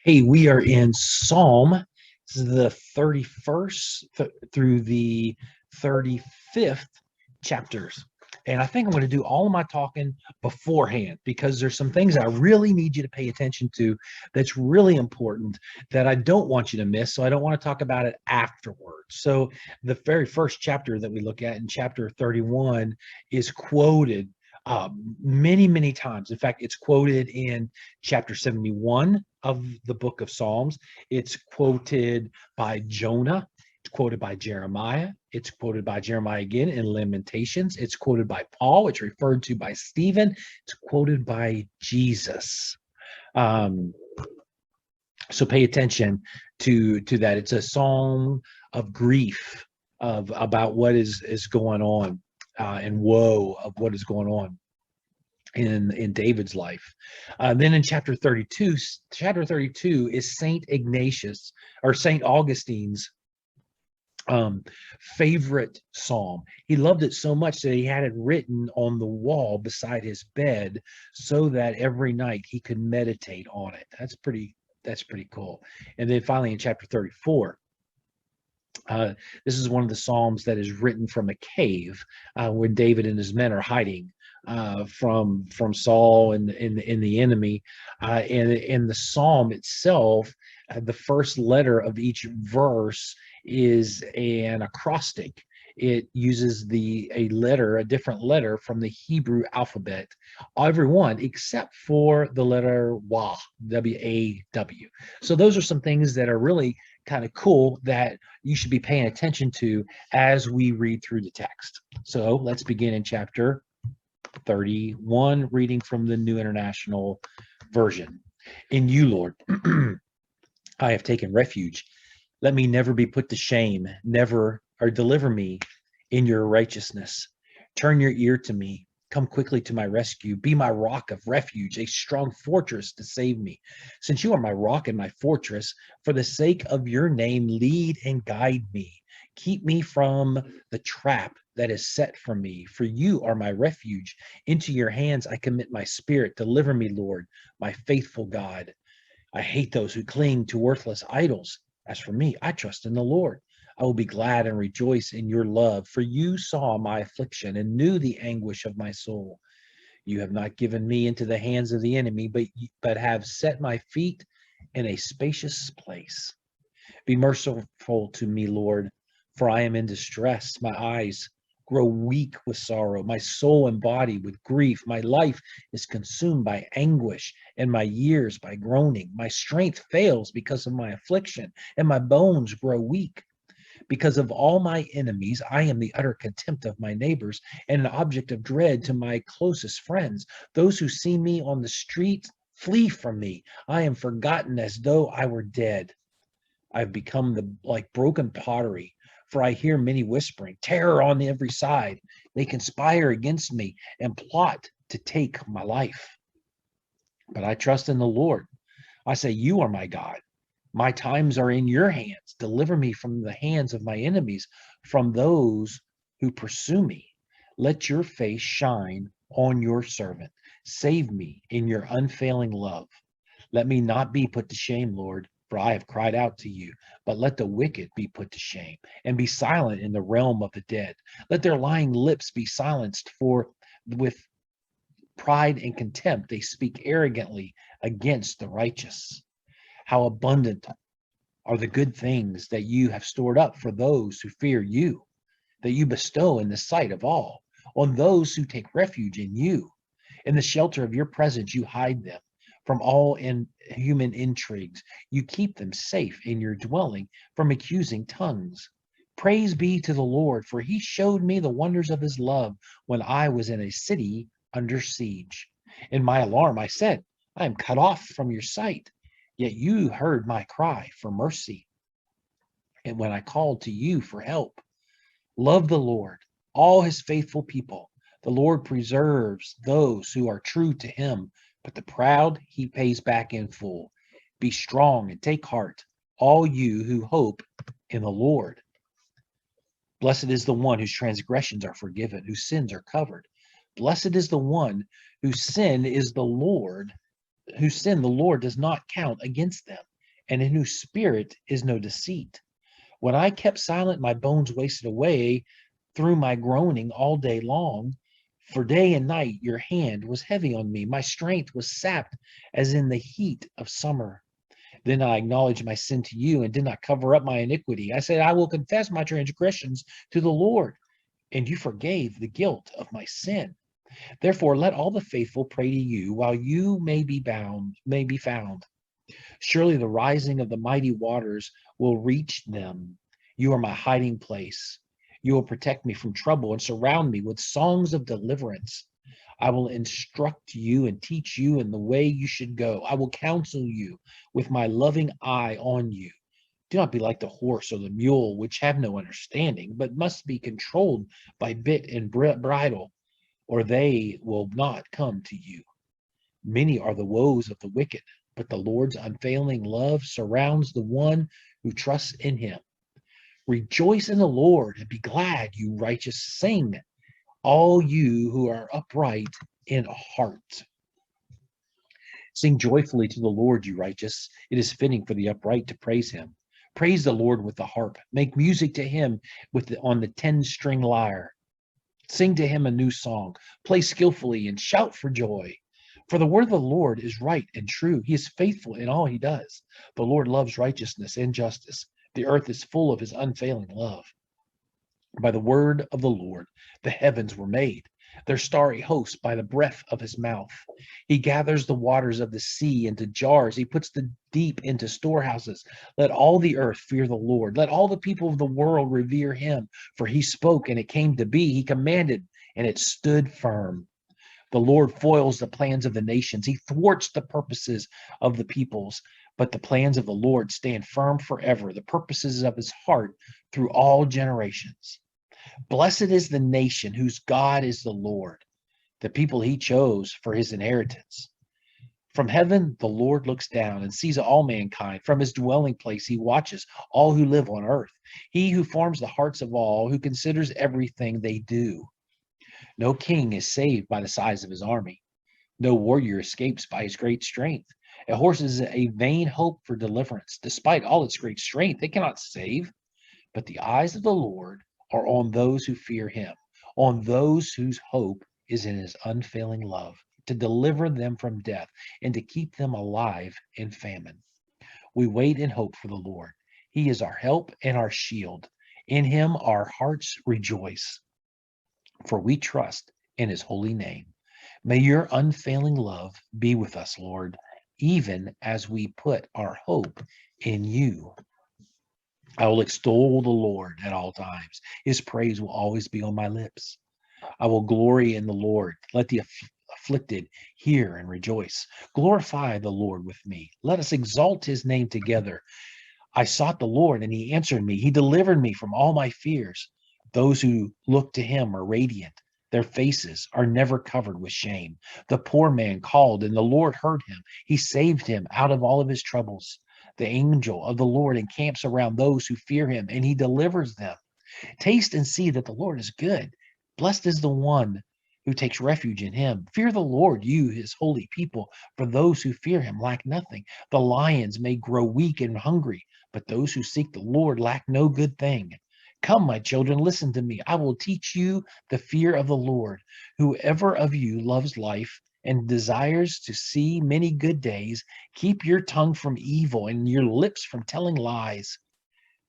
Hey, we are in Psalm. This is the 31st through the 35th chapters. And I think I'm going to do all of my talking beforehand because there's some things I really need you to pay attention to that's really important that I don't want you to miss. So I don't want to talk about it afterwards. So the very first chapter that we look at in chapter 31 is quoted many, many times. In fact, it's quoted in chapter 71 of the book of Psalms. It's quoted by Jonah. It's quoted by Jeremiah. It's quoted by Jeremiah again in Lamentations. It's quoted by Paul. It's referred to by Stephen. It's quoted by Jesus. Um, so pay attention to that. It's a psalm of grief of about what is going on and woe of what is going on in David's life. Then in chapter 32 is Saint Ignatius or Saint Augustine's um, favorite psalm. He loved it so much that he had it written on the wall beside his bed so that every night he could meditate on it. That's pretty cool. And then finally in chapter 34, uh, this is one of the psalms that is written from a cave when David and his men are hiding from Saul and the enemy. And in the psalm itself, the first letter of each verse is an acrostic. It uses a different letter from the Hebrew alphabet, every one except for the letter Wah, W-A-W. So those are some things that are really kind of cool that you should be paying attention to as we read through the text. So let's begin in chapter 31, reading from the New International Version. In you, Lord, I have taken refuge. Let me never be put to shame, never, or deliver me in your righteousness. Turn your ear to me. Come quickly to my rescue. Be my rock of refuge, a strong fortress to save me. Since you are my rock and my fortress, for the sake of your name, lead and guide me. Keep me from the trap that is set for me, for you are my refuge. Into your hands I commit my spirit. Deliver me, Lord, my faithful God. I hate those who cling to worthless idols. As for me, I trust in the Lord. I will be glad and rejoice in your love, for you saw my affliction and knew the anguish of my soul. You have not given me into the hands of the enemy, but have set my feet in a spacious place. Be merciful to me, Lord, for I am in distress. My eyes grow weak with sorrow, my soul and body with grief. My life is consumed by anguish, and my years by groaning. My strength fails because of my affliction, and my bones grow weak. Because of all my enemies, I am the utter contempt of my neighbors and an object of dread to my closest friends. Those who see me on the street flee from me. I am forgotten as though I were dead. I've become like broken pottery, for I hear many whispering, terror on every side. They conspire against me and plot to take my life. But I trust in the Lord. I say, you are my God. My times are in your hands. Deliver me from the hands of my enemies, from those who pursue me. Let your face shine on your servant. Save me in your unfailing love. Let me not be put to shame, Lord, for I have cried out to you. But let the wicked be put to shame and be silent in the realm of the dead. Let their lying lips be silenced, for with pride and contempt they speak arrogantly against the righteous. How abundant are the good things that you have stored up for those who fear you, that you bestow in the sight of all, on those who take refuge in you. In the shelter of your presence, you hide them from all human intrigues. You keep them safe in your dwelling from accusing tongues. Praise be to the Lord, for he showed me the wonders of his love when I was in a city under siege. In my alarm, I said, I am cut off from your sight. Yet you heard my cry for mercy. And when I called to you for help, love the Lord, all his faithful people. The Lord preserves those who are true to him, but the proud he pays back in full. Be strong and take heart, all you who hope in the Lord. Blessed is the one whose transgressions are forgiven, whose sins are covered. Blessed is the one whose sin the Lord does not count against them. and in whose spirit is no deceit. When I kept silent, my bones wasted away through my groaning all day long. For day and night your hand was heavy on me. My strength was sapped as in the heat of summer. Then I acknowledged my sin to you and did not cover up my iniquity. I said, I will confess my transgressions to the Lord, and you forgave the guilt of my sin. Therefore, let all the faithful pray to you while you may be found. Surely the rising of the mighty waters will reach them. You are my hiding place. You will protect me from trouble and surround me with songs of deliverance. I will instruct you and teach you in the way you should go. I will counsel you with my loving eye on you. Do not be like the horse or the mule, which have no understanding, but must be controlled by bit and bridle, or they will not come to you. Many are the woes of the wicked, but the Lord's unfailing love surrounds the one who trusts in him. Rejoice in the Lord and be glad, you righteous. Sing, all you who are upright in heart. Sing joyfully to the Lord, you righteous. It is fitting for the upright to praise him. Praise the Lord with the harp. Make music to him on the 10-string lyre. Sing to him a new song. Play skillfully and shout for joy. For the word of the Lord is right and true. He is faithful in all he does. The Lord loves righteousness and justice. The earth is full of his unfailing love. By the word of the Lord, the heavens were made, their starry host by the breath of his mouth. He gathers the waters of the sea into jars. He puts the deep into storehouses. Let all the earth fear the Lord. Let all the people of the world revere him. For he spoke and it came to be. He commanded and it stood firm. The Lord foils the plans of the nations. He thwarts the purposes of the peoples. But the plans of the Lord stand firm forever, the purposes of his heart through all generations. Blessed is the nation whose God is the Lord, the people he chose for his inheritance. From heaven, the Lord looks down and sees all mankind. From his dwelling place, he watches all who live on earth. He who forms the hearts of all, who considers everything they do. No king is saved by the size of his army. No warrior escapes by his great strength. A horse is a vain hope for deliverance. Despite all its great strength, it cannot save. But the eyes of the Lord are on those who fear him, on those whose hope is in his unfailing love, to deliver them from death and to keep them alive in famine. We wait in hope for the Lord. He is our help and our shield. In him our hearts rejoice, for we trust in his holy name. May your unfailing love be with us, Lord, even as we put our hope in you. I will extol the Lord at all times. His praise will always be on my lips. I will glory in the Lord. Let the afflicted hear and rejoice. Glorify the Lord with me. Let us exalt his name together. I sought the Lord, and he answered me. He delivered me from all my fears. Those who look to him are radiant. Their faces are never covered with shame. The poor man called, and the Lord heard him. He saved him out of all of his troubles. The angel of the Lord encamps around those who fear him, and he delivers them. Taste and see that the Lord is good. Blessed is the one who takes refuge in him. Fear the Lord, you, his holy people, for those who fear him lack nothing. The lions may grow weak and hungry, but those who seek the Lord lack no good thing. Come, my children, listen to me. I will teach you the fear of the Lord. Whoever of you loves life and desires to see many good days, keep your tongue from evil and your lips from telling lies.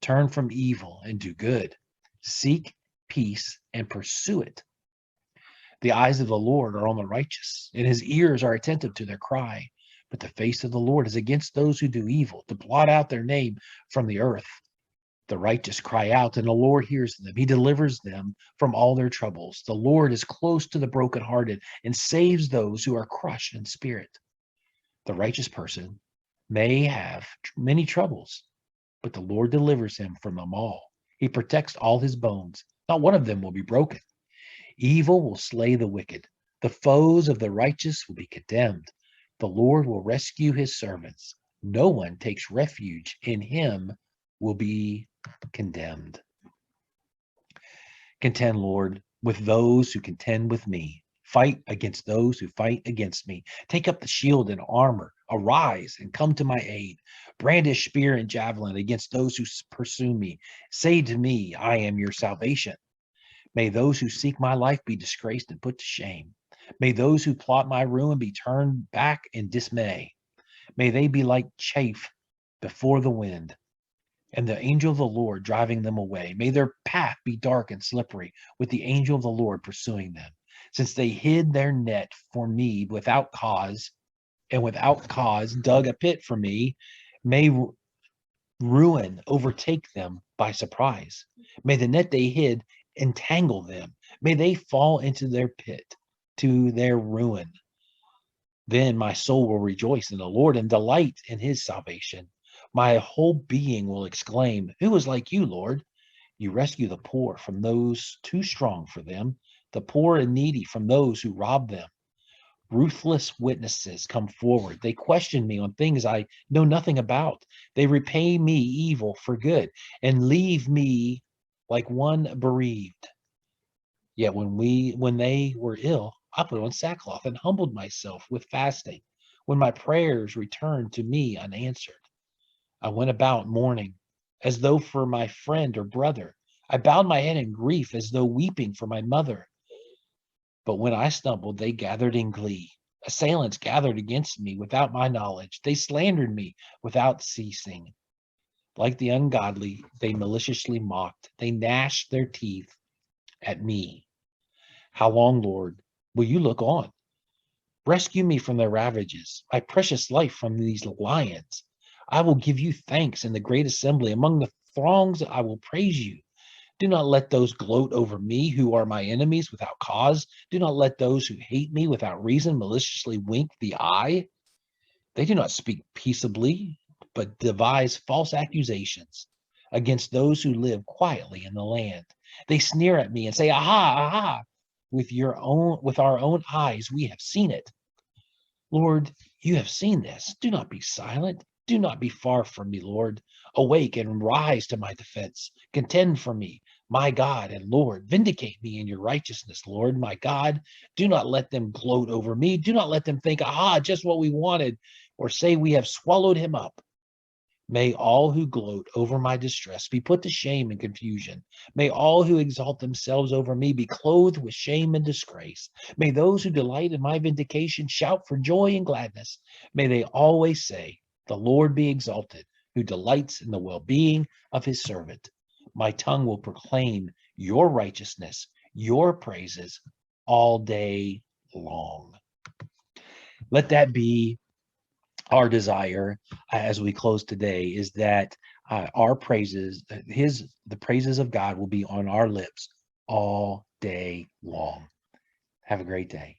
Turn from evil and do good. Seek peace and pursue it. The eyes of the Lord are on the righteous, and his ears are attentive to their cry. But the face of the Lord is against those who do evil, to blot out their name from the earth. The righteous cry out, and the Lord hears them. He delivers them from all their troubles. The Lord is close to the brokenhearted and saves those who are crushed in spirit. The righteous person may have many troubles, but the Lord delivers him from them all. He protects all his bones. Not one of them will be broken. Evil will slay the wicked. The foes of the righteous will be condemned. The Lord will rescue his servants. No one takes refuge in him will be condemned. Contend, Lord, with those who contend with me. Fight against those who fight against me. Take up the shield and armor Arise and come to my aid. Brandish spear and javelin against those who pursue me. Say to me, I am your salvation. May those who seek my life be disgraced and put to shame. May those who plot my ruin be turned back in dismay. May they be like chaff before the wind, and the angel of the Lord driving them away. May their path be dark and slippery, with the angel of the Lord pursuing them. Since they hid their net for me without cause, and without cause dug a pit for me, may ruin overtake them by surprise. May the net they hid entangle them. May they fall into their pit to their ruin. Then my soul will rejoice in the Lord and delight in his salvation. My whole being will exclaim, who is like you, Lord? You rescue the poor from those too strong for them, the poor and needy from those who rob them. Ruthless witnesses come forward. They question me on things I know nothing about. They repay me evil for good and leave me like one bereaved. Yet when they were ill, I put on sackcloth and humbled myself with fasting. When my prayers returned to me unanswered, I went about mourning as though for my friend or brother. I bowed my head in grief as though weeping for my mother. But when I stumbled, they gathered in glee. Assailants gathered against me without my knowledge. They slandered me without ceasing. Like the ungodly, they maliciously mocked. They gnashed their teeth at me. How long, Lord, will you look on? Rescue me from their ravages, my precious life from these lions. I will give you thanks in the great assembly. Among the throngs, I will praise you. Do not let those gloat over me who are my enemies without cause. Do not let those who hate me without reason maliciously wink the eye. They do not speak peaceably, but devise false accusations against those who live quietly in the land. They sneer at me and say, aha, aha, with our own eyes we have seen it. Lord, you have seen this. Do not be silent. Do not be far from me, Lord. Awake and rise to my defense. Contend for me, my God and Lord. Vindicate me in your righteousness, Lord, my God. Do not let them gloat over me. Do not let them think, aha, just what we wanted, or say we have swallowed him up. May all who gloat over my distress be put to shame and confusion. May all who exalt themselves over me be clothed with shame and disgrace. May those who delight in my vindication shout for joy and gladness. May they always say, the Lord be exalted, who delights in the well-being of his servant. My tongue will proclaim your righteousness, your praises all day long. Let that be our desire as we close today, is that our praises, the praises of God will be on our lips all day long. Have a great day.